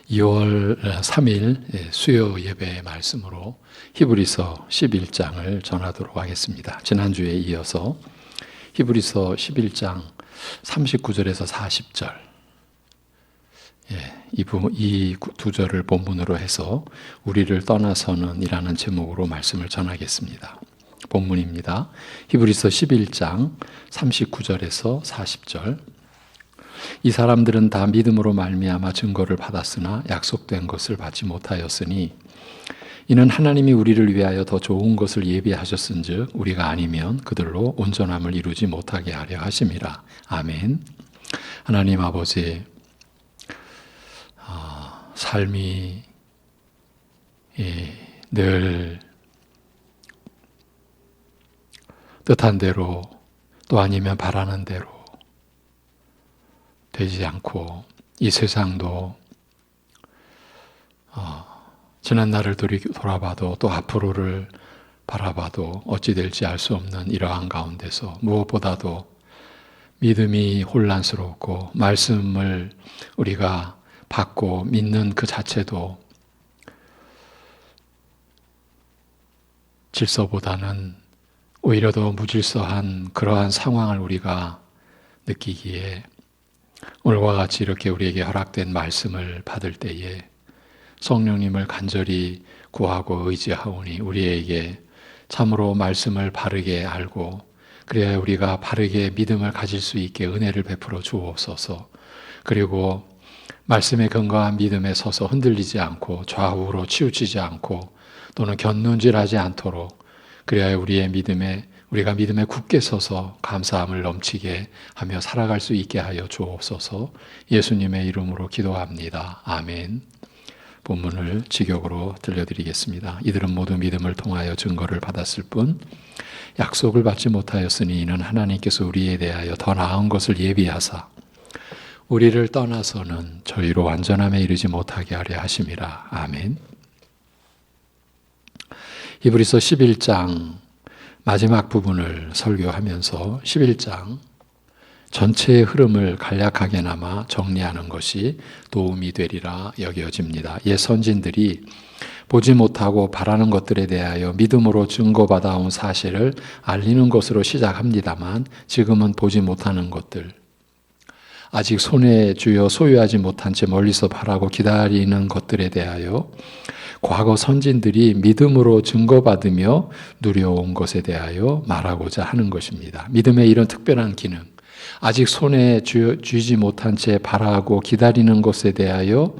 2월 3일 수요 예배 말씀으로 히브리서 11장을 전하도록 하겠습니다. 지난주에 이어서 히브리서 11장 39절에서 40절 이 두 절을 본문으로 해서 우리를 떠나서는 이라는 제목으로 말씀을 전하겠습니다. 본문입니다. 히브리서 11장 39절에서 40절. 이 사람들은 다 믿음으로 말미암아 증거를 받았으나 약속된 것을 받지 못하였으니 이는 하나님이 우리를 위하여 더 좋은 것을 예비하셨은즉 우리가 아니면 그들로 온전함을 이루지 못하게 하려 하심이라. 아멘. 하나님 아버지, 삶이 늘 뜻한 대로 또 아니면 바라는 대로 되지 않고 이 세상도 지난 날을 돌아봐도 또 앞으로를 바라봐도 어찌 될지 알 수 없는 이러한 가운데서 무엇보다도 믿음이 혼란스럽고 말씀을 우리가 받고 믿는 그 자체도 질서보다는 오히려 더 무질서한 그러한 상황을 우리가 느끼기에 오늘과 같이 이렇게 우리에게 허락된 말씀을 받을 때에 성령님을 간절히 구하고 의지하오니 우리에게 참으로 말씀을 바르게 알고 그래야 우리가 바르게 믿음을 가질 수 있게 은혜를 베풀어 주옵소서. 그리고 말씀에 근거한 믿음에 서서 흔들리지 않고 좌우로 치우치지 않고 또는 곁눈질하지 않도록 그래야 우리가 믿음에 굳게 서서 감사함을 넘치게 하며 살아갈 수 있게 하여 주옵소서. 예수님의 이름으로 기도합니다. 아멘. 본문을 직역으로 들려드리겠습니다. 이들은 모두 믿음을 통하여 증거를 받았을 뿐 약속을 받지 못하였으니 이는 하나님께서 우리에 대하여 더 나은 것을 예비하사 우리를 떠나서는 저희로 완전함에 이르지 못하게 하려 하심이라. 아멘. 히브리서 11장 마지막 부분을 설교하면서 11장 전체의 흐름을 간략하게나마 정리하는 것이 도움이 되리라 여겨집니다. 옛 선진들이 보지 못하고 바라는 것들에 대하여 믿음으로 증거받아온 사실을 알리는 것으로 시작합니다만 지금은 보지 못하는 것들, 아직 손에 쥐어 소유하지 못한 채 멀리서 바라고 기다리는 것들에 대하여 과거 선진들이 믿음으로 증거받으며 누려온 것에 대하여 말하고자 하는 것입니다. 믿음의 이런 특별한 기능, 아직 손에 쥐지 못한 채 바라고 기다리는 것에 대하여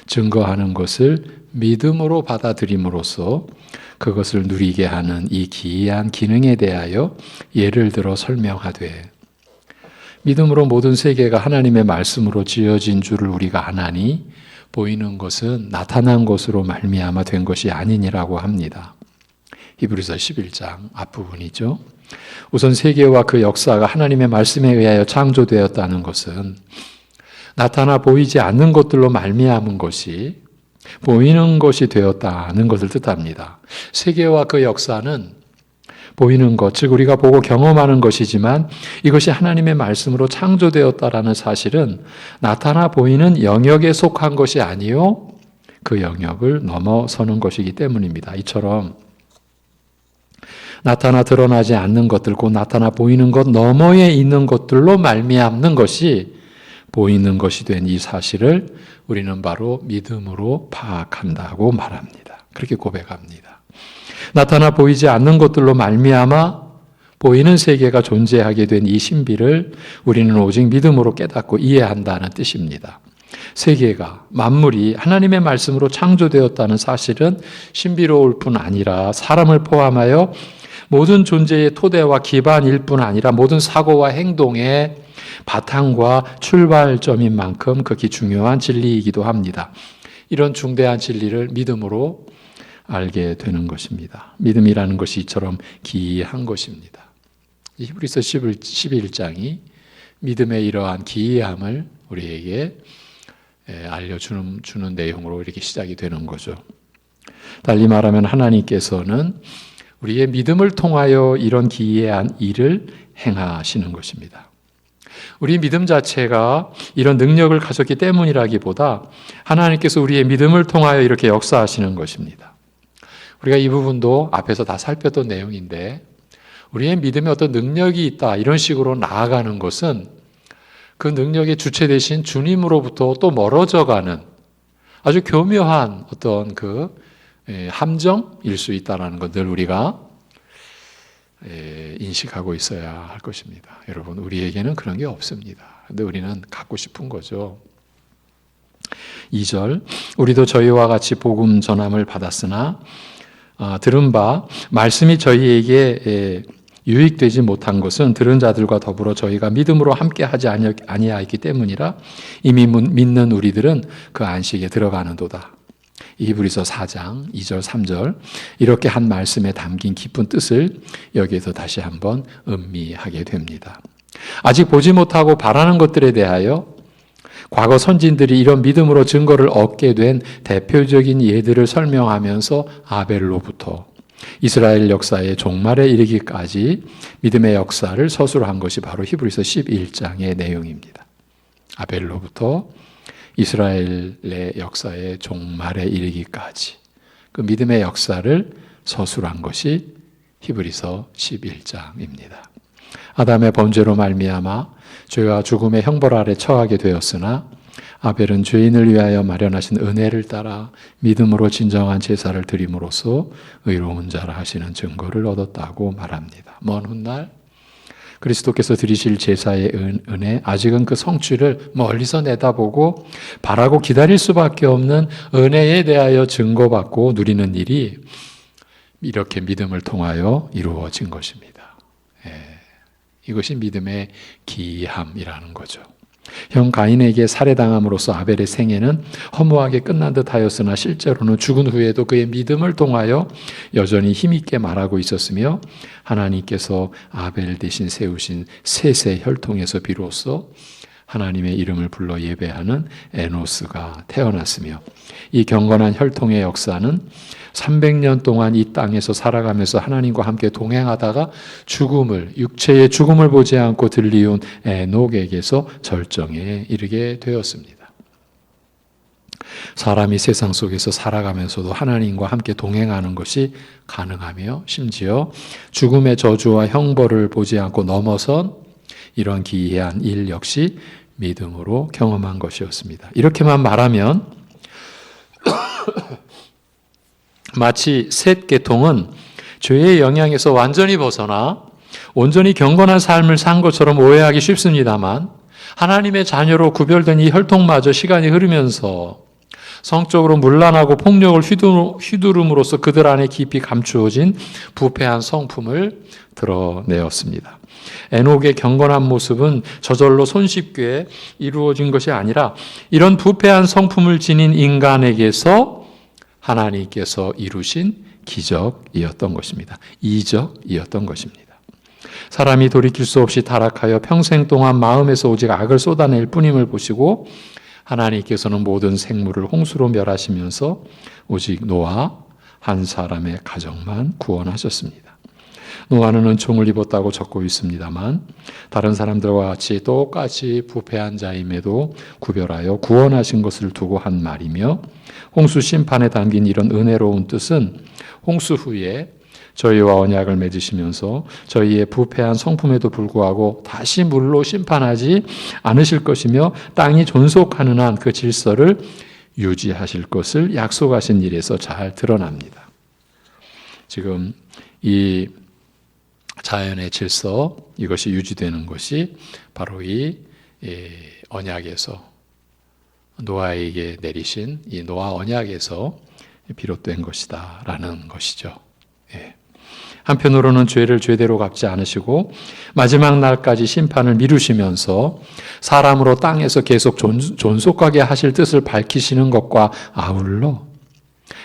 증거하는 것을 믿음으로 받아들임으로써 그것을 누리게 하는 이 기이한 기능에 대하여 예를 들어 설명하되 믿음으로 모든 세계가 하나님의 말씀으로 지어진 줄을 우리가 아나니 보이는 것은 나타난 것으로 말미암아 된 것이 아니니라고 합니다. 히브리서 11장 앞부분이죠. 우선 세계와 그 역사가 하나님의 말씀에 의하여 창조되었다는 것은 나타나 보이지 않는 것들로 말미암은 것이 보이는 것이 되었다는 것을 뜻합니다. 세계와 그 역사는 보이는 것, 즉 우리가 보고 경험하는 것이지만 이것이 하나님의 말씀으로 창조되었다라는 사실은 나타나 보이는 영역에 속한 것이 아니요 그 영역을 넘어서는 것이기 때문입니다. 이처럼 나타나 드러나지 않는 것들, 곧 나타나 보이는 것 너머에 있는 것들로 말미암는 것이 보이는 것이 된 이 사실을 우리는 바로 믿음으로 파악한다고 말합니다. 그렇게 고백합니다. 나타나 보이지 않는 것들로 말미암아 보이는 세계가 존재하게 된 이 신비를 우리는 오직 믿음으로 깨닫고 이해한다는 뜻입니다. 세계가, 만물이 하나님의 말씀으로 창조되었다는 사실은 신비로울 뿐 아니라 사람을 포함하여 모든 존재의 토대와 기반일 뿐 아니라 모든 사고와 행동의 바탕과 출발점인 만큼 극히 중요한 진리이기도 합니다. 이런 중대한 진리를 믿음으로 알게 되는 것입니다. 믿음이라는 것이 이처럼 기이한 것입니다. 히브리서 11장이 믿음의 이러한 기이함을 우리에게 알려주는 내용으로 이렇게 시작이 되는 거죠. 달리 말하면 하나님께서는 우리의 믿음을 통하여 이런 기이한 일을 행하시는 것입니다. 우리 믿음 자체가 이런 능력을 가졌기 때문이라기보다 하나님께서 우리의 믿음을 통하여 이렇게 역사하시는 것입니다. 우리가 이 부분도 앞에서 다 살폈던 내용인데, 우리의 믿음에 어떤 능력이 있다 이런 식으로 나아가는 것은 그 능력의 주체 되신 주님으로부터 또 멀어져가는 아주 교묘한 어떤 그 함정일 수 있다는 것 늘 우리가 인식하고 있어야 할 것입니다. 여러분, 우리에게는 그런 게 없습니다. 근데 우리는 갖고 싶은 거죠. 2절, 우리도 저희와 같이 복음 전함을 받았으나 들은 바 말씀이 저희에게 유익되지 못한 것은 들은 자들과 더불어 저희가 믿음으로 함께하지 아니하였기 때문이라 이미 믿는 우리들은 그 안식에 들어가는도다. 히브리서 4장 2절 3절 이렇게 한 말씀에 담긴 깊은 뜻을 여기에서 다시 한번 음미하게 됩니다. 아직 보지 못하고 바라는 것들에 대하여 과거 선진들이 이런 믿음으로 증거를 얻게 된 대표적인 예들을 설명하면서 아벨로부터 이스라엘 역사의 종말에 이르기까지 믿음의 역사를 서술한 것이 바로 히브리서 11장의 내용입니다. 아벨로부터 이스라엘의 역사의 종말에 이르기까지 그 믿음의 역사를 서술한 것이 히브리서 11장입니다. 아담의 범죄로 말미암아 죄와 죽음의 형벌 아래 처하게 되었으나 아벨은 죄인을 위하여 마련하신 은혜를 따라 믿음으로 진정한 제사를 드림으로써 의로운 자라 하시는 증거를 얻었다고 말합니다. 먼 훗날 그리스도께서 드리실 제사의 은혜, 아직은 그 성취를 멀리서 내다보고 바라고 기다릴 수밖에 없는 은혜에 대하여 증거받고 누리는 일이 이렇게 믿음을 통하여 이루어진 것입니다. 이것이 믿음의 기이함이라는 거죠. 형 가인에게 살해당함으로써 아벨의 생애는 허무하게 끝난 듯 하였으나 실제로는 죽은 후에도 그의 믿음을 통하여 여전히 힘있게 말하고 있었으며 하나님께서 아벨 대신 세우신 셋의 혈통에서 비로소 하나님의 이름을 불러 예배하는 에노스가 태어났으며 이 경건한 혈통의 역사는 300년 동안 이 땅에서 살아가면서 하나님과 함께 동행하다가 육체의 죽음을 보지 않고 들리온 에녹에게서 절정에 이르게 되었습니다. 사람이 세상 속에서 살아가면서도 하나님과 함께 동행하는 것이 가능하며 심지어 죽음의 저주와 형벌을 보지 않고 넘어선 이런 기이한 일 역시 믿음으로 경험한 것이었습니다. 이렇게만 말하면 마치 셋 계통은 죄의 영향에서 완전히 벗어나 온전히 경건한 삶을 산 것처럼 오해하기 쉽습니다만 하나님의 자녀로 구별된 이 혈통마저 시간이 흐르면서 성적으로 문란하고 폭력을 휘두름으로써 그들 안에 깊이 감추어진 부패한 성품을 드러내었습니다. 에녹의 경건한 모습은 저절로 손쉽게 이루어진 것이 아니라 이런 부패한 성품을 지닌 인간에게서 하나님께서 이루신 기적이었던 것입니다. 이적이었던 것입니다. 사람이 돌이킬 수 없이 타락하여 평생 동안 마음에서 오직 악을 쏟아낼 뿐임을 보시고 하나님께서는 모든 생물을 홍수로 멸하시면서 오직 노아 한 사람의 가정만 구원하셨습니다. 노아는 은총을 입었다고 적고 있습니다만 다른 사람들과 같이 똑같이 부패한 자임에도 구별하여 구원하신 것을 두고 한 말이며 홍수 심판에 담긴 이런 은혜로운 뜻은 홍수 후에 저희와 언약을 맺으시면서 저희의 부패한 성품에도 불구하고 다시 물로 심판하지 않으실 것이며 땅이 존속하는 한 그 질서를 유지하실 것을 약속하신 일에서 잘 드러납니다. 지금 이 자연의 질서, 이것이 유지되는 것이 바로 이 언약에서 노아에게 내리신 이 노아 언약에서 비롯된 것이다라는 것이죠. 한편으로는 죄를 죄대로 갚지 않으시고 마지막 날까지 심판을 미루시면서 사람으로 땅에서 계속 존속하게 하실 뜻을 밝히시는 것과 아울러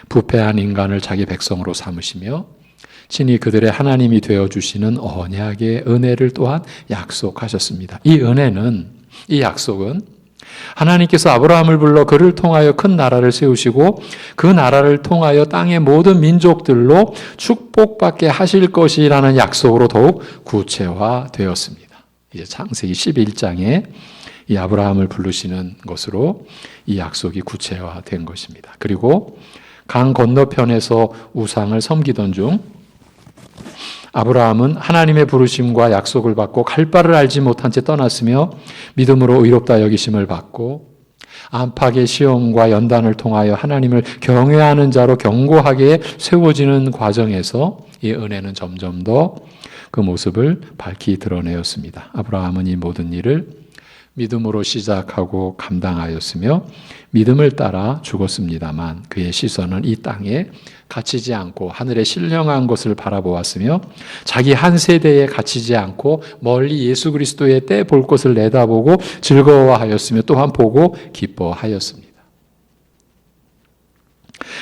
부패한 인간을 자기 백성으로 삼으시며 친히 그들의 하나님이 되어주시는 언약의 은혜를 또한 약속하셨습니다. 이 약속은 하나님께서 아브라함을 불러 그를 통하여 큰 나라를 세우시고 그 나라를 통하여 땅의 모든 민족들로 축복받게 하실 것이라는 약속으로 더욱 구체화되었습니다. 이제 창세기 11장에 이 아브라함을 부르시는 것으로 이 약속이 구체화된 것입니다. 그리고 강 건너편에서 우상을 섬기던 중 아브라함은 하나님의 부르심과 약속을 받고 갈 바를 알지 못한 채 떠났으며 믿음으로 의롭다 여기심을 받고 안팎의 시험과 연단을 통하여 하나님을 경외하는 자로 견고하게 세워지는 과정에서 이 은혜는 점점 더 그 모습을 밝히 드러내었습니다. 아브라함은 이 모든 일을 믿음으로 시작하고 감당하였으며 믿음을 따라 죽었습니다만 그의 시선은 이 땅에 갇히지 않고 하늘의 신령한 것을 바라보았으며 자기 한 세대에 갇히지 않고 멀리 예수 그리스도의 때 볼 것을 내다보고 즐거워하였으며 또한 보고 기뻐하였습니다.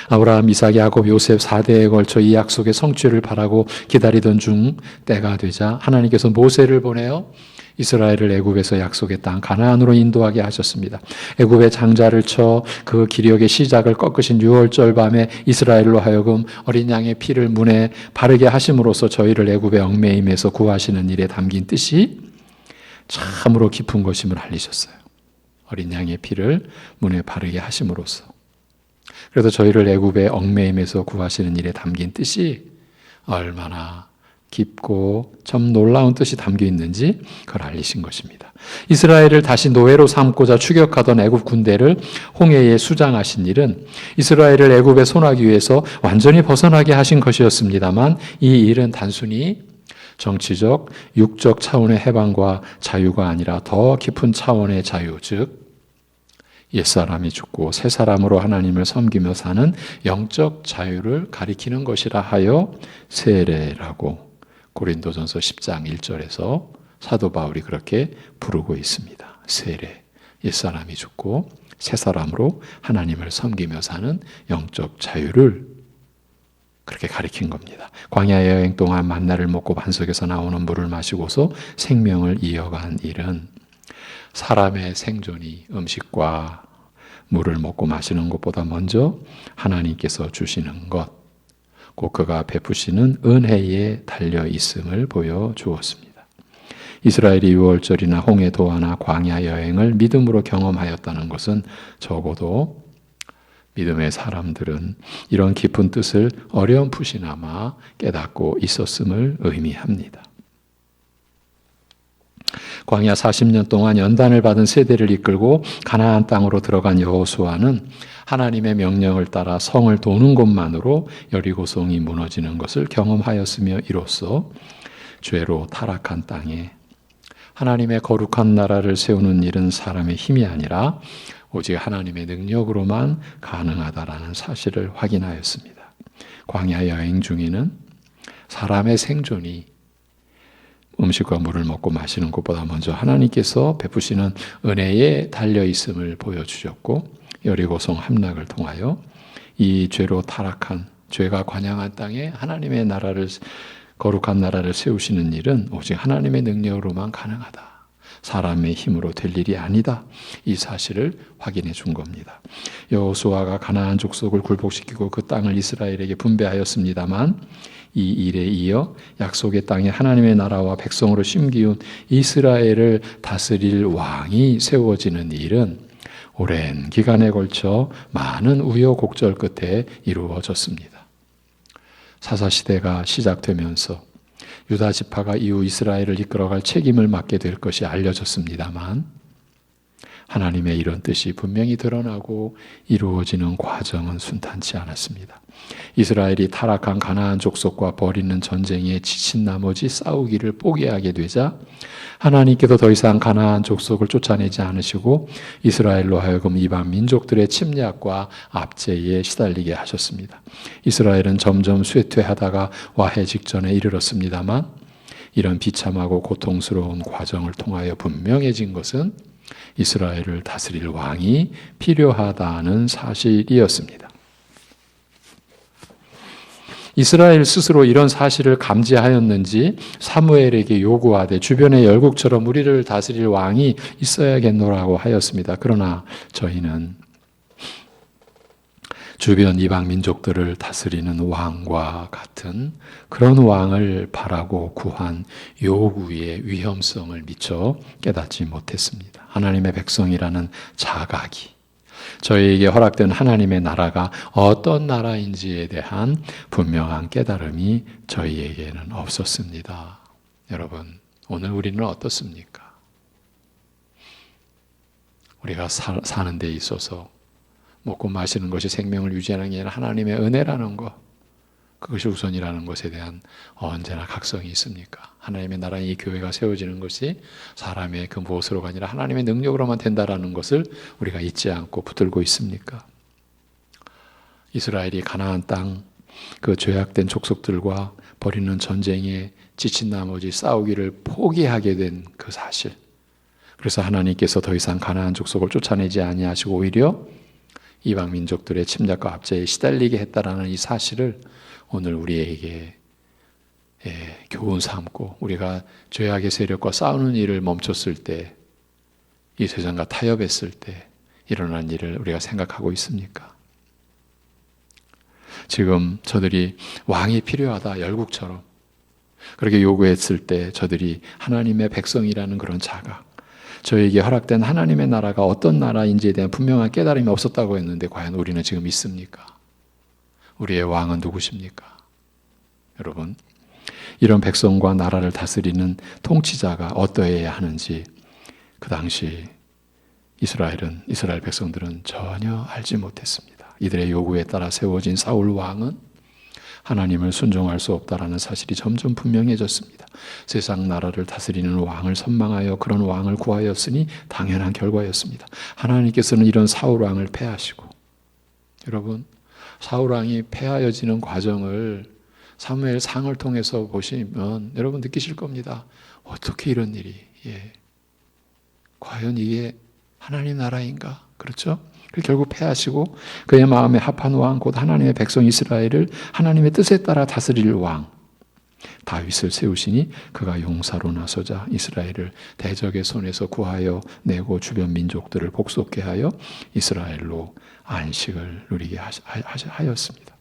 아브라함, 이삭, 야곱, 요셉 4대에 걸쳐 이 약속의 성취를 바라고 기다리던 중 때가 되자 하나님께서 모세를 보내어 이스라엘을 애굽에서 약속의 땅 가나안으로 인도하게 하셨습니다. 애굽의 장자를 쳐 그 기력의 시작을 꺾으신 6월절 밤에 이스라엘로 하여금 어린 양의 피를 문에 바르게 하심으로써 저희를 애굽의 얽매임에서 구하시는 일에 담긴 뜻이 참으로 깊은 것임을 알리셨어요. 어린 양의 피를 문에 바르게 하심으로써. 그래서 저희를 애굽의 얽매임에서 구하시는 일에 담긴 뜻이 얼마나 깊고 참 놀라운 뜻이 담겨 있는지 그걸 알리신 것입니다. 이스라엘을 다시 노예로 삼고자 추격하던 애굽 군대를 홍해에 수장하신 일은 이스라엘을 애굽의 손아귀 위에서 완전히 벗어나게 하신 것이었습니다만 이 일은 단순히 정치적, 육적 차원의 해방과 자유가 아니라 더 깊은 차원의 자유, 즉 옛사람이 죽고 새사람으로 하나님을 섬기며 사는 영적 자유를 가리키는 것이라 하여 세례라고 고린도전서 10장 1절에서 사도 바울이 그렇게 부르고 있습니다. 세례, 옛사람이 죽고 새사람으로 하나님을 섬기며 사는 영적 자유를 그렇게 가리킨 겁니다. 광야 여행 동안 만나를 먹고 반석에서 나오는 물을 마시고서 생명을 이어간 일은 사람의 생존이 음식과 물을 먹고 마시는 것보다 먼저 하나님께서 주시는 것, 곧 그가 베푸시는 은혜에 달려 있음을 보여주었습니다. 이스라엘이 6월절이나 홍해 도하나 광야 여행을 믿음으로 경험하였다는 것은 적어도 믿음의 사람들은 이런 깊은 뜻을 어렴풋이나마 깨닫고 있었음을 의미합니다. 광야 40년 동안 연단을 받은 세대를 이끌고 가나안 땅으로 들어간 여호수아는 하나님의 명령을 따라 성을 도는 것만으로 여리고성이 무너지는 것을 경험하였으며 이로써 죄로 타락한 땅에 하나님의 거룩한 나라를 세우는 일은 사람의 힘이 아니라 오직 하나님의 능력으로만 가능하다라는 사실을 확인하였습니다. 광야 여행 중에는 사람의 생존이 음식과 물을 먹고 마시는 것보다 먼저 하나님께서 베푸시는 은혜에 달려 있음을 보여주셨고 여리고성 함락을 통하여 이 죄로 타락한 죄가 관양한 땅에 하나님의 나라를 거룩한 나라를 세우시는 일은 오직 하나님의 능력으로만 가능하다. 사람의 힘으로 될 일이 아니다. 이 사실을 확인해 준 겁니다. 여호수아가 가나안 족속을 굴복시키고 그 땅을 이스라엘에게 분배하였습니다만 이 일에 이어 약속의 땅에 하나님의 나라와 백성으로 심기운 이스라엘을 다스릴 왕이 세워지는 일은 오랜 기간에 걸쳐 많은 우여곡절 끝에 이루어졌습니다. 사사시대가 시작되면서 유다 지파가 이후 이스라엘을 이끌어갈 책임을 맡게 될 것이 알려졌습니다만 하나님의 이런 뜻이 분명히 드러나고 이루어지는 과정은 순탄치 않았습니다. 이스라엘이 타락한 가나안 족속과 벌이는 전쟁에 지친 나머지 싸우기를 포기하게 되자 하나님께서 더 이상 가나안 족속을 쫓아내지 않으시고 이스라엘로 하여금 이방 민족들의 침략과 압제에 시달리게 하셨습니다. 이스라엘은 점점 쇠퇴하다가 와해 직전에 이르렀습니다만 이런 비참하고 고통스러운 과정을 통하여 분명해진 것은 이스라엘을 다스릴 왕이 필요하다는 사실이었습니다. 이스라엘 스스로 이런 사실을 감지하였는지 사무엘에게 요구하되 주변의 열국처럼 우리를 다스릴 왕이 있어야겠노라고 하였습니다. 그러나 저희는 주변 이방 민족들을 다스리는 왕과 같은 그런 왕을 바라고 구한 요구의 위험성을 미처 깨닫지 못했습니다. 하나님의 백성이라는 자각이, 저희에게 허락된 하나님의 나라가 어떤 나라인지에 대한 분명한 깨달음이 저희에게는 없었습니다. 여러분, 오늘 우리는 어떻습니까? 우리가 사는 데 있어서 먹고 마시는 것이 생명을 유지하는 게 아니라 하나님의 은혜라는 것, 그것이 우선이라는 것에 대한 언제나 각성이 있습니까? 하나님의 나라의 이 교회가 세워지는 것이 사람의 그 무엇으로가 아니라 하나님의 능력으로만 된다라는 것을 우리가 잊지 않고 붙들고 있습니까? 이스라엘이 가나안 땅 그 죄악된 족속들과 벌이는 전쟁에 지친 나머지 싸우기를 포기하게 된 그 사실, 그래서 하나님께서 더 이상 가나안 족속을 쫓아내지 아니하시고 오히려 이방 민족들의 침략과 압제에 시달리게 했다라는 이 사실을 오늘 우리에게 교훈 삼고, 우리가 죄악의 세력과 싸우는 일을 멈췄을 때, 이 세상과 타협했을 때 일어난 일을 우리가 생각하고 있습니까? 지금 저들이 왕이 필요하다, 열국처럼 그렇게 요구했을 때 저들이 하나님의 백성이라는 그런 자각, 저에게 허락된 하나님의 나라가 어떤 나라인지에 대한 분명한 깨달음이 없었다고 했는데 과연 우리는 지금 있습니까? 우리의 왕은 누구십니까? 여러분, 이런 백성과 나라를 다스리는 통치자가 어떠해야 하는지 그 당시 이스라엘 백성들은 전혀 알지 못했습니다. 이들의 요구에 따라 세워진 사울 왕은 하나님을 순종할 수 없다라는 사실이 점점 분명해졌습니다. 세상 나라를 다스리는 왕을 선망하여 그런 왕을 구하였으니 당연한 결과였습니다. 하나님께서는 이런 사울 왕을 패하시고, 여러분, 사울 왕이 패하여지는 과정을 사무엘상을 통해서 보시면 여러분 느끼실 겁니다. 어떻게 이런 일이, 과연 이게 하나님 나라인가? 그렇죠? 결국 패하시고 그의 마음에 합한 왕, 곧 하나님의 백성 이스라엘을 하나님의 뜻에 따라 다스릴 왕 다윗을 세우시니 그가 용사로 나서자 이스라엘을 대적의 손에서 구하여 내고 주변 민족들을 복속케 하여 이스라엘로 안식을 누리게 하였습니다.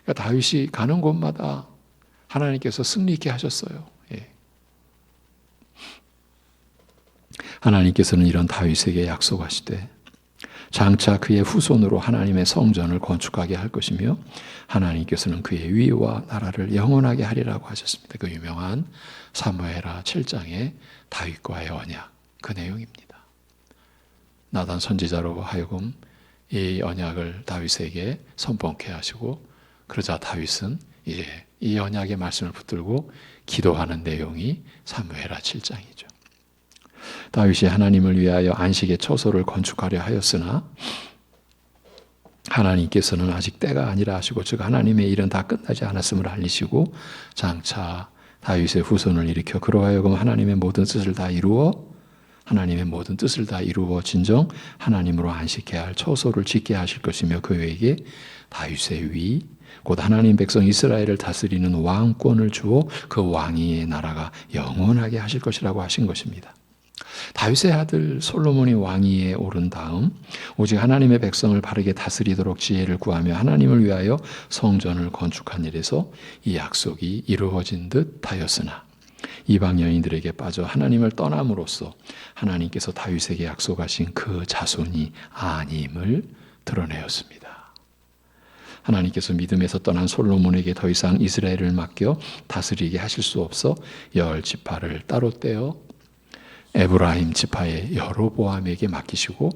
그러니까 다윗이 가는 곳마다 하나님께서 승리 있게 하셨어요. 하나님께서는 이런 다윗에게 약속하시되 장차 그의 후손으로 하나님의 성전을 건축하게 할 것이며 하나님께서는 그의 위와 나라를 영원하게 하리라고 하셨습니다. 그 유명한 사무엘하 7장의 다윗과의 언약, 그 내용입니다. 나단 선지자로 하여금 이 언약을 다윗에게 선포케 하시고, 그러자 다윗은 이제 이 언약의 말씀을 붙들고 기도하는 내용이 사무엘하 7장이죠. 다윗이 하나님을 위하여 안식의 처소를 건축하려 하였으나 하나님께서는 아직 때가 아니라 하시고, 즉 하나님의 일은 다 끝나지 않았음을 알리시고 장차 다윗의 후손을 일으켜 그로 하여금 하나님의 모든 뜻을 다 이루어 진정 하나님으로 안식해야 할 처소를 짓게 하실 것이며 그에게 다윗의 위 곧 하나님 백성 이스라엘을 다스리는 왕권을 주어 그 왕위의 나라가 영원하게 하실 것이라고 하신 것입니다. 다윗의 아들 솔로몬이 왕위에 오른 다음 오직 하나님의 백성을 바르게 다스리도록 지혜를 구하며 하나님을 위하여 성전을 건축한 일에서 이 약속이 이루어진 듯 하였으나 이방 여인들에게 빠져 하나님을 떠남으로써 하나님께서 다윗에게 약속하신 그 자손이 아님을 드러내었습니다. 하나님께서 믿음에서 떠난 솔로몬에게 더 이상 이스라엘을 맡겨 다스리게 하실 수 없어 열 지파를 따로 떼어 에브라임 지파의 여로보암에게 맡기시고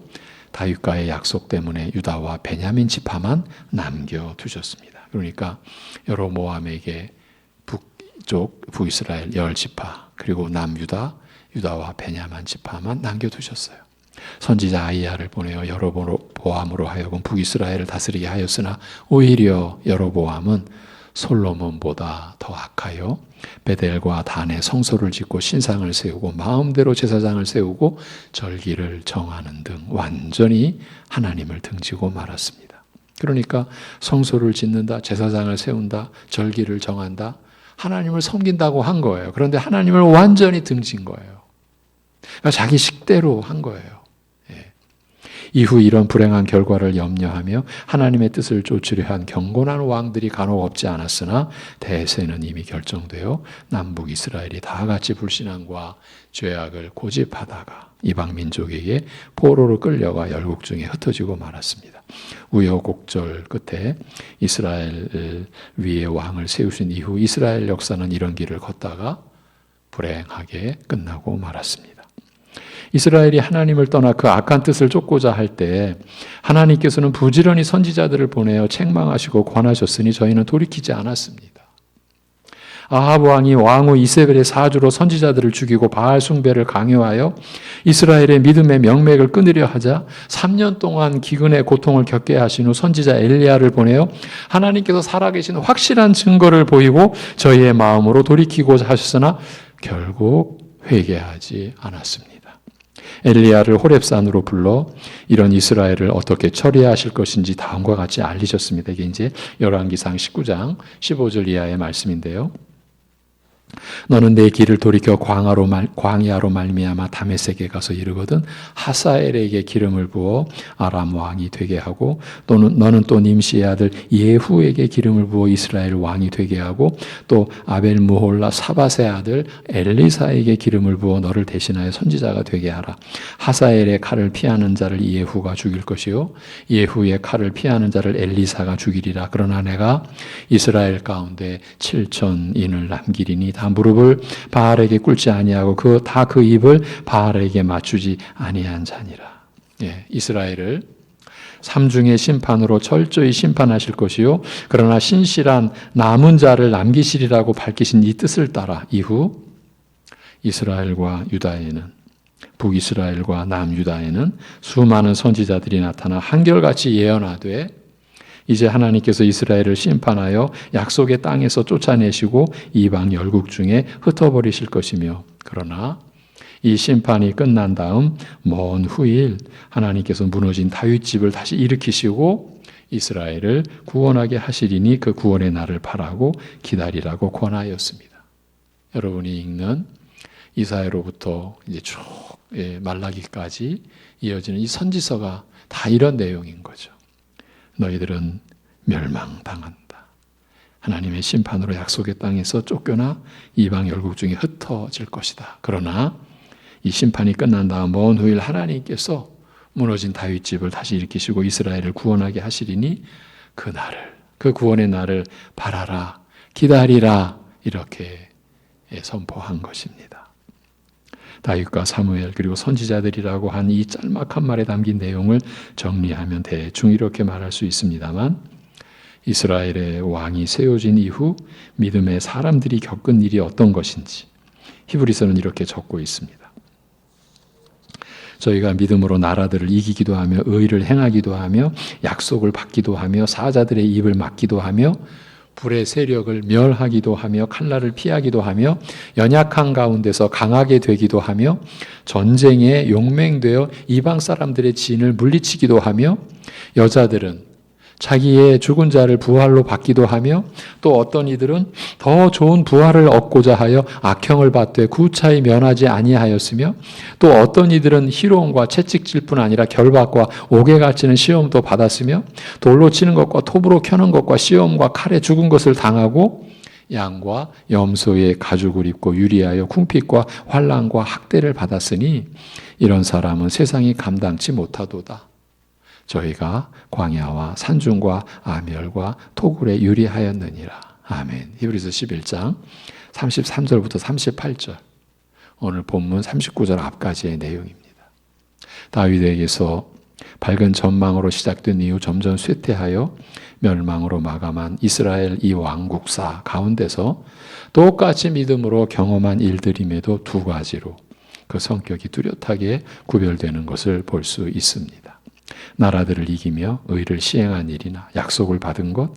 다윗과의 약속 때문에 유다와 베냐민 지파만 남겨두셨습니다. 그러니까 여로보암에게 북쪽 북이스라엘 열 지파, 그리고 남유다, 유다와 베냐민 지파만 남겨두셨어요. 선지자 아이야를 보내어 여로보암으로 하여금 북이스라엘을 다스리게 하였으나 오히려 여로보암은 솔로몬보다 더 악하여 베델과 단에 성소를 짓고 신상을 세우고 마음대로 제사장을 세우고 절기를 정하는 등 완전히 하나님을 등지고 말았습니다. 그러니까 성소를 짓는다, 제사장을 세운다, 절기를 정한다, 하나님을 섬긴다고 한 거예요. 그런데 하나님을 완전히 등진 거예요. 그러니까 자기 식대로 한 거예요. 이후 이런 불행한 결과를 염려하며 하나님의 뜻을 쫓으려 한 경건한 왕들이 간혹 없지 않았으나 대세는 이미 결정되어 남북 이스라엘이 다 같이 불신앙과 죄악을 고집하다가 이방 민족에게 포로로 끌려가 열국 중에 흩어지고 말았습니다. 우여곡절 끝에 이스라엘 위에 왕을 세우신 이후 이스라엘 역사는 이런 길을 걷다가 불행하게 끝나고 말았습니다. 이스라엘이 하나님을 떠나 그 악한 뜻을 쫓고자 할 때 하나님께서는 부지런히 선지자들을 보내어 책망하시고 권하셨으니 저희는 돌이키지 않았습니다. 아합 왕이 왕후 이세벨의 사주로 선지자들을 죽이고 바알 숭배를 강요하여 이스라엘의 믿음의 명맥을 끊으려 하자 3년 동안 기근의 고통을 겪게 하신 후 선지자 엘리야를 보내어 하나님께서 살아계신 확실한 증거를 보이고 저희의 마음으로 돌이키고자 하셨으나 결국 회개하지 않았습니다. 엘리야를 호렙산으로 불러 이런 이스라엘을 어떻게 처리하실 것인지 다음과 같이 알리셨습니다. 이게 이제 열왕기상 19장 15절 이하의 말씀인데요. 너는 내 길을 돌이켜 광야로 말미암아 다메섹에 가서 이르거든 하사엘에게 기름을 부어 아람 왕이 되게 하고 너는 또 님시의 아들 예후에게 기름을 부어 이스라엘 왕이 되게 하고 또 아벨 무홀라 사밧의 아들 엘리사에게 기름을 부어 너를 대신하여 선지자가 되게 하라. 하사엘의 칼을 피하는 자를 예후가 죽일 것이요 예후의 칼을 피하는 자를 엘리사가 죽이리라. 그러나 내가 이스라엘 가운데 7,000인을 남기리니 다 무릎을 바알에게 꿇지 아니하고 그 입을 바알에게 맞추지 아니한 자니라. 예, 이스라엘을 삼중의 심판으로 철저히 심판하실 것이요 그러나 신실한 남은 자를 남기시리라고 밝히신 이 뜻을 따라 이후 이스라엘과 유다에는 북이스라엘과 남유다에는 수많은 선지자들이 나타나 한결같이 예언하되 이제 하나님께서 이스라엘을 심판하여 약속의 땅에서 쫓아내시고 이방 열국 중에 흩어버리실 것이며 그러나 이 심판이 끝난 다음 먼 후일 하나님께서 무너진 다윗집을 다시 일으키시고 이스라엘을 구원하게 하시리니 그 구원의 날을 바라고 기다리라고 권하였습니다. 여러분이 읽는 이사야로부터 이제 쭉 말라기까지 이어지는 이 선지서가 다 이런 내용인 거죠. 너희들은 멸망당한다. 하나님의 심판으로 약속의 땅에서 쫓겨나 이방 열국 중에 흩어질 것이다. 그러나 이 심판이 끝난 다음 먼 후일 하나님께서 무너진 다윗집을 다시 일으키시고 이스라엘을 구원하게 하시리니 그 날을, 그 구원의 날을 바라라, 기다리라 이렇게 선포한 것입니다. 다윗과 사무엘 그리고 선지자들이라고 한 이 짤막한 말에 담긴 내용을 정리하면 대충 이렇게 말할 수 있습니다만 이스라엘의 왕이 세워진 이후 믿음의 사람들이 겪은 일이 어떤 것인지 히브리서는 이렇게 적고 있습니다. 저희가 믿음으로 나라들을 이기기도 하며 의를 행하기도 하며 약속을 받기도 하며 사자들의 입을 막기도 하며 불의 세력을 멸하기도 하며 칼날을 피하기도 하며 연약한 가운데서 강하게 되기도 하며 전쟁에 용맹되어 이방 사람들의 진을 물리치기도 하며 여자들은 자기의 죽은 자를 부활로 받기도 하며 또 어떤 이들은 더 좋은 부활을 얻고자 하여 악형을 받되 구차히 면하지 아니하였으며 또 어떤 이들은 희롱과 채찍질 뿐 아니라 결박과 옥에 갇히는 시험도 받았으며 돌로 치는 것과 톱으로 켜는 것과 시험과 칼에 죽은 것을 당하고 양과 염소의 가죽을 입고 유리하여 궁핍과 환난과 학대를 받았으니 이런 사람은 세상이 감당치 못하도다. 저희가 광야와 산중과 아멸과 토굴에 유리하였느니라. 아멘. 히브리서 11장 33절부터 38절 오늘 본문 39절 앞까지의 내용입니다. 다윗에게서 밝은 전망으로 시작된 이후 점점 쇠퇴하여 멸망으로 마감한 이스라엘 이 왕국사 가운데서 똑같이 믿음으로 경험한 일들임에도 두 가지로 그 성격이 뚜렷하게 구별되는 것을 볼 수 있습니다. 나라들을 이기며 의를 시행한 일이나 약속을 받은 것,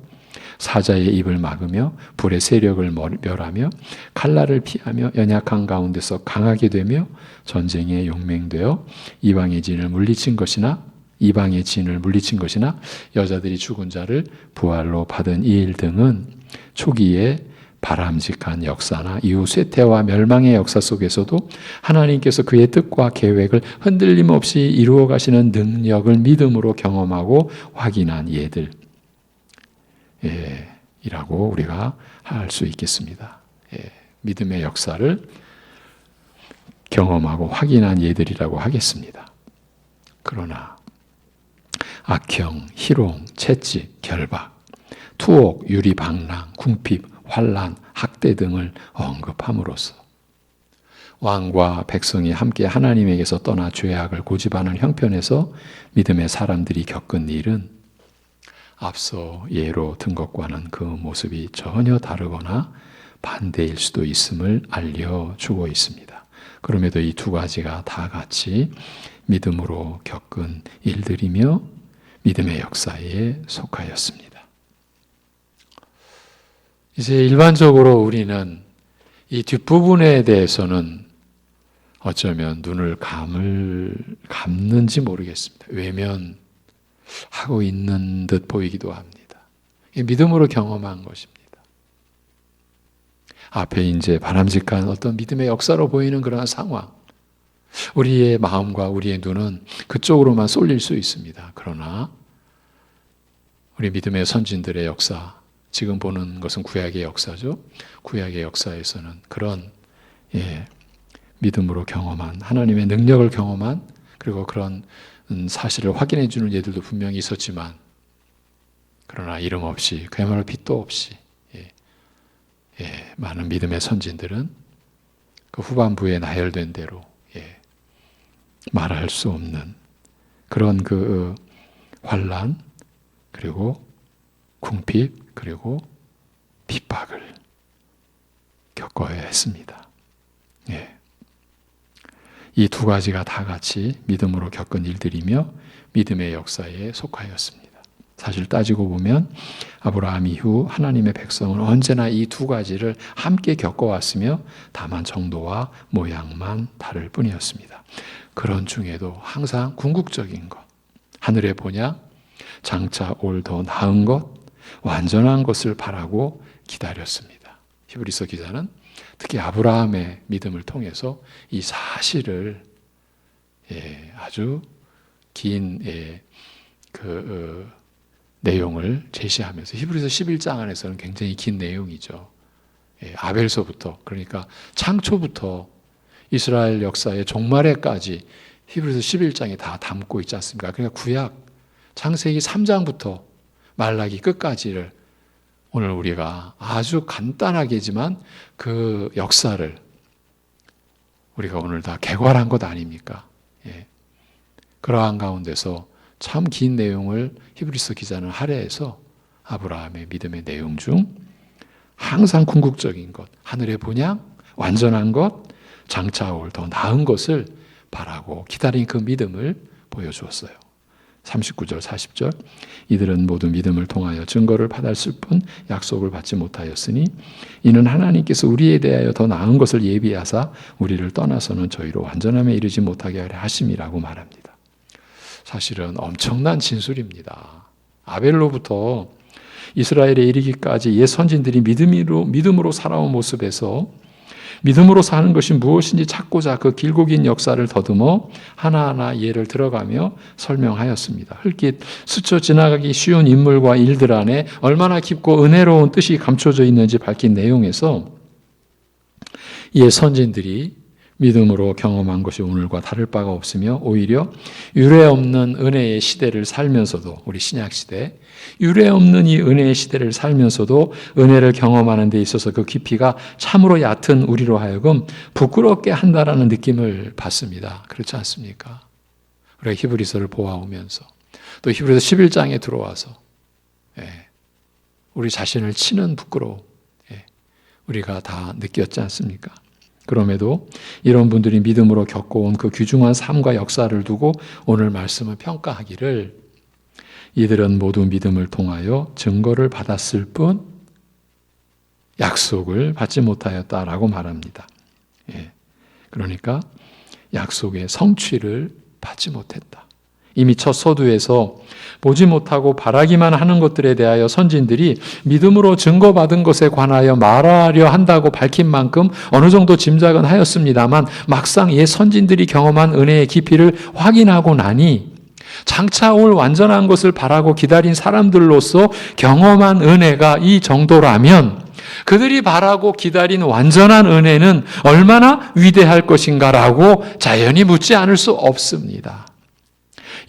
사자의 입을 막으며 불의 세력을 멸하며 칼날을 피하며 연약한 가운데서 강하게 되며 전쟁에 용맹되어 이방의 진을 물리친 것이나 여자들이 죽은 자를 부활로 받은 이 일 등은 초기에 바람직한 역사나 이후 쇠퇴와 멸망의 역사 속에서도 하나님께서 그의 뜻과 계획을 흔들림 없이 이루어 가시는 능력을 믿음으로 경험하고 확인한 예들 이라고 우리가 할 수 있겠습니다. 믿음의 역사를 경험하고 확인한 예들이라고 하겠습니다. 그러나 악형, 희롱, 채찍, 결박, 투옥, 유리방랑, 궁핍, 환난, 학대 등을 언급함으로써 왕과 백성이 함께 하나님에게서 떠나 죄악을 고집하는 형편에서 믿음의 사람들이 겪은 일은 앞서 예로 든 것과는 그 모습이 전혀 다르거나 반대일 수도 있음을 알려주고 있습니다. 그럼에도 이 두 가지가 다 같이 믿음으로 겪은 일들이며 믿음의 역사에 속하였습니다. 이제 일반적으로 우리는 이 뒷부분에 대해서는 어쩌면 눈을 감는지 모르겠습니다. 외면하고 있는 듯 보이기도 합니다. 믿음으로 경험한 것입니다. 앞에 이제 바람직한 어떤 믿음의 역사로 보이는 그런 상황, 우리의 마음과 우리의 눈은 그쪽으로만 쏠릴 수 있습니다. 그러나 우리 믿음의 선진들의 역사, 지금 보는 것은 구약의 역사죠. 구약의 역사에서는 그런 믿음으로 경험한, 하나님의 능력을 경험한, 그리고 그런 사실을 확인해 주는 예들도 분명히 있었지만, 그러나 이름 없이, 그야말로 빛도 없이 많은 믿음의 선진들은 그 후반부에 나열된 대로 말할 수 없는 그런 그 환난, 그리고 궁핍, 그리고 핍박을 겪어야 했습니다. 이 두 가지가 다 같이 믿음으로 겪은 일들이며 믿음의 역사에 속하였습니다. 사실 따지고 보면 아브라함 이후 하나님의 백성은 언제나 이 두 가지를 함께 겪어왔으며 다만 정도와 모양만 다를 뿐이었습니다. 그런 중에도 항상 궁극적인 것, 하늘의 본향, 장차 올 더 나은 것, 완전한 것을 바라고 기다렸습니다. 히브리서 기자는 특히 아브라함의 믿음을 통해서 이 사실을 아주 긴 내용을 제시하면서, 히브리서 11장 안에서는 굉장히 긴 내용이죠. 아벨서부터, 그러니까 창초부터 이스라엘 역사의 종말에까지 히브리서 11장에 다 담고 있지 않습니까? 그러니까 구약 창세기 3장부터 말라기 끝까지를 오늘 우리가 아주 간단하게지만 그 역사를 우리가 오늘 다 개괄한 것 아닙니까? 그러한 가운데서 참 긴 내용을 히브리서 기자는 할애해서 아브라함의 믿음의 내용 중 항상 궁극적인 것, 하늘의 본향, 완전한 것, 장차 올 더 나은 것을 바라고 기다린 그 믿음을 보여주었어요. 39절, 40절, 이들은 모두 믿음을 통하여 증거를 받았을 뿐 약속을 받지 못하였으니 이는 하나님께서 우리에 대하여 더 나은 것을 예비하사 우리를 떠나서는 저희로 완전함에 이르지 못하게 하려 하심이라고 말합니다. 사실은 엄청난 진술입니다. 아벨로부터 이스라엘에 이르기까지 옛 선진들이 믿음으로 살아온 모습에서 믿음으로 사는 것이 무엇인지 찾고자 그 길고 긴 역사를 더듬어 하나하나 예를 들어가며 설명하였습니다. 흘낏 스쳐 지나가기 쉬운 인물과 일들 안에 얼마나 깊고 은혜로운 뜻이 감춰져 있는지 밝힌 내용에서 옛 선진들이 믿음으로 경험한 것이 오늘과 다를 바가 없으며 오히려 유례 없는 은혜의 시대를 살면서도, 우리 신약 시대 유례 없는 이 은혜의 시대를 살면서도 은혜를 경험하는 데 있어서 그 깊이가 참으로 얕은 우리로 하여금 부끄럽게 한다라는 느낌을 받습니다. 그렇지 않습니까? 우리가 히브리서를 보아오면서 또 히브리서 11장에 들어와서 우리 자신을 치는 부끄러움 우리가 다 느꼈지 않습니까? 그럼에도 이런 분들이 믿음으로 겪어온 그 귀중한 삶과 역사를 두고 오늘 말씀을 평가하기를 이들은 모두 믿음을 통하여 증거를 받았을 뿐 약속을 받지 못하였다라고 말합니다. 그러니까 약속의 성취를 받지 못했다. 이미 첫 서두에서 보지 못하고 바라기만 하는 것들에 대하여 선진들이 믿음으로 증거받은 것에 관하여 말하려 한다고 밝힌 만큼 어느 정도 짐작은 하였습니다만 막상 옛 선진들이 경험한 은혜의 깊이를 확인하고 나니 장차 올 완전한 것을 바라고 기다린 사람들로서 경험한 은혜가 이 정도라면 그들이 바라고 기다린 완전한 은혜는 얼마나 위대할 것인가라고 자연히 묻지 않을 수 없습니다.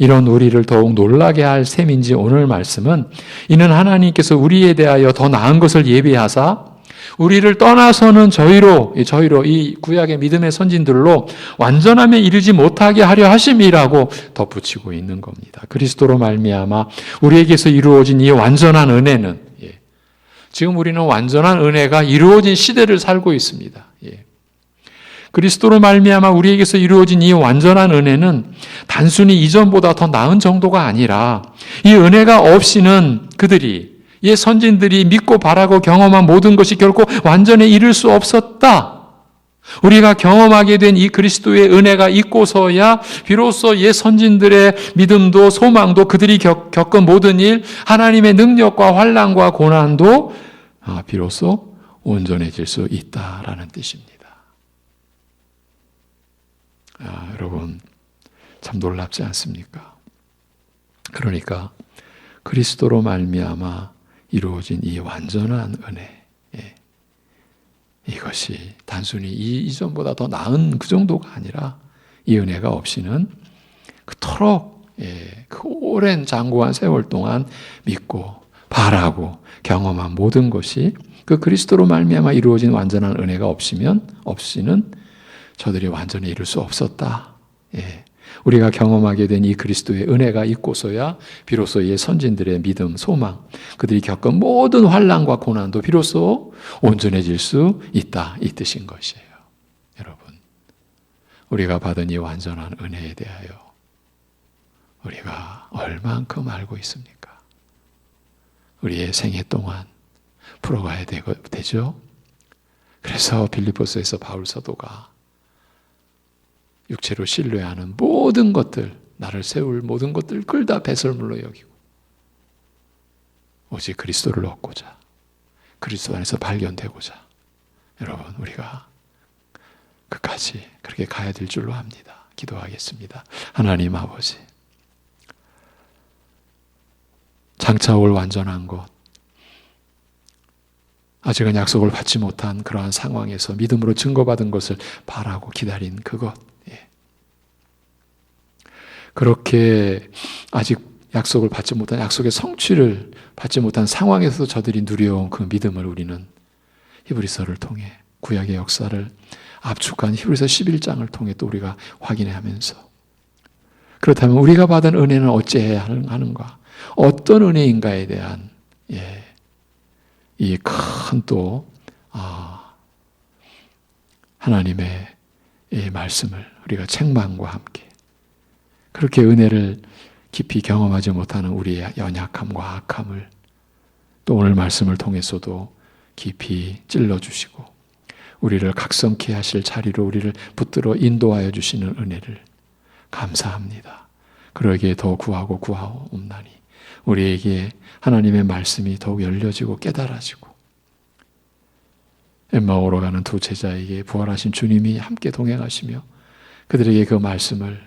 이런 우리를 더욱 놀라게 할 셈인지 오늘 말씀은 이는 하나님께서 우리에 대하여 더 나은 것을 예비하사 우리를 떠나서는 저희로 이 구약의 믿음의 선진들로 완전함에 이르지 못하게 하려 하심이라고 덧붙이고 있는 겁니다. 그리스도로 말미암아 우리에게서 이루어진 이 완전한 은혜는 지금 우리는 완전한 은혜가 이루어진 시대를 살고 있습니다. 그리스도로 말미암아 우리에게서 이루어진 이 완전한 은혜는 단순히 이전보다 더 나은 정도가 아니라 이 은혜가 없이는 그들이 옛 선진들이 믿고 바라고 경험한 모든 것이 결코 완전에 이를 수 없었다. 우리가 경험하게 된 이 그리스도의 은혜가 있고서야 비로소 옛 선진들의 믿음도 소망도 그들이 겪은 모든 일, 하나님의 능력과 환난과 고난도 비로소 온전해질 수 있다라는 뜻입니다. 여러분 참 놀랍지 않습니까? 그러니까 그리스도로 말미암아 이루어진 이 완전한 은혜, 이것이 단순히 이전보다 더 나은 그 정도가 아니라 이 은혜가 없이는 그토록 그 오랜 장구한 세월 동안 믿고 바라고 경험한 모든 것이 그 그리스도로 말미암아 이루어진 완전한 은혜가 없이는 저들이 완전히 이룰 수 없었다. 우리가 경험하게 된 이 그리스도의 은혜가 있고서야 비로소 이 선진들의 믿음, 소망, 그들이 겪은 모든 환난과 고난도 비로소 온전해질 수 있다. 이 뜻인 것이에요. 여러분, 우리가 받은 이 완전한 은혜에 대하여 우리가 얼만큼 알고 있습니까? 우리의 생애 동안 풀어가야 되죠. 그래서 빌립보서에서 바울 사도가 육체로 신뢰하는 모든 것들, 나를 세울 모든 것들 그걸 다 배설물로 여기고 오직 그리스도를 얻고자, 그리스도 안에서 발견되고자 여러분 우리가 끝까지 그렇게 가야 될 줄로 압니다. 기도하겠습니다. 하나님 아버지, 장차 올 완전한 것, 아직은 약속을 받지 못한 그러한 상황에서 믿음으로 증거받은 것을 바라고 기다린 그것, 그렇게 아직 약속을 받지 못한, 약속의 성취를 받지 못한 상황에서 저들이 누려온 그 믿음을 우리는 히브리서를 통해 구약의 역사를 압축한 히브리서 11장을 통해 또 우리가 확인하면서, 그렇다면 우리가 받은 은혜는 어찌해야 하는가, 어떤 은혜인가에 대한 이 큰 또 하나님의 이 말씀을 우리가 책망과 함께 그렇게 은혜를 깊이 경험하지 못하는 우리의 연약함과 악함을 또 오늘 말씀을 통해서도 깊이 찔러주시고 우리를 각성케 하실 자리로 우리를 붙들어 인도하여 주시는 은혜를 감사합니다. 그러기에 더 구하옵나니 우리에게 하나님의 말씀이 더욱 열려지고 깨달아지고 엠마오로 가는 두 제자에게 부활하신 주님이 함께 동행하시며 그들에게 그 말씀을,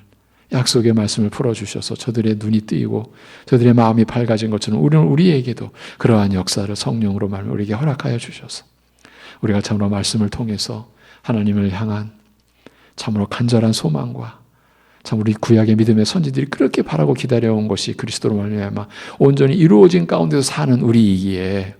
약속의 말씀을 풀어주셔서 저들의 눈이 뜨이고 저들의 마음이 밝아진 것처럼 우리에게도 그러한 역사를 성령으로 말하며 우리에게 허락하여 주셔서 우리가 참으로 말씀을 통해서 하나님을 향한 참으로 간절한 소망과 참 우리 구약의 믿음의 선지들이 그렇게 바라고 기다려온 것이 그리스도로 말미암아 온전히 이루어진 가운데서 사는 우리이기에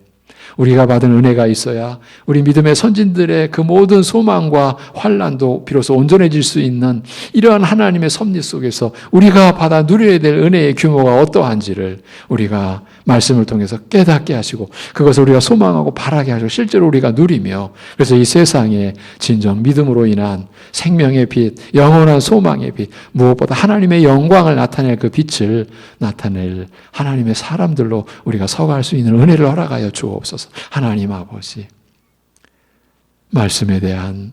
우리가 받은 은혜가 있어야 우리 믿음의 선진들의 그 모든 소망과 환난도 비로소 온전해질 수 있는 이러한 하나님의 섭리 속에서 우리가 받아 누려야 될 은혜의 규모가 어떠한지를 우리가 말씀을 통해서 깨닫게 하시고 그것을 우리가 소망하고 바라게 하시고 실제로 우리가 누리며 그래서 이 세상에 진정 믿음으로 인한 생명의 빛, 영원한 소망의 빛, 무엇보다 하나님의 영광을 나타낼 그 빛을 나타낼 하나님의 사람들로 우리가 서갈 수 있는 은혜를 허락하여 주옵소서. 하나님 아버지, 말씀에 대한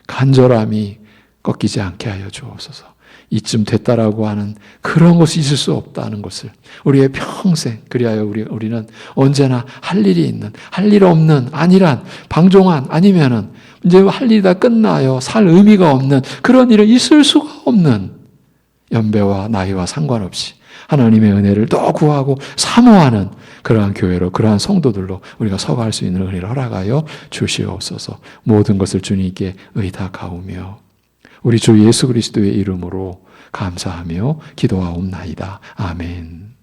간절함이 꺾이지 않게 하여 주옵소서. 이쯤 됐다라고 하는 그런 것이 있을 수 없다는 것을 우리의 평생, 그리하여 우리는 언제나 할 일이 있는, 할 일 없는, 안일한, 방종한, 아니면은 이제 할 일이 다 끝나요, 살 의미가 없는 그런 일은 있을 수가 없는, 연배와 나이와 상관없이 하나님의 은혜를 더 구하고 사모하는 그러한 교회로, 그러한 성도들로 우리가 서갈 수 있는 은혜를 허락하여 주시옵소서. 모든 것을 주님께 의탁하오며 우리 주 예수 그리스도의 이름으로 감사하며 기도하옵나이다. 아멘.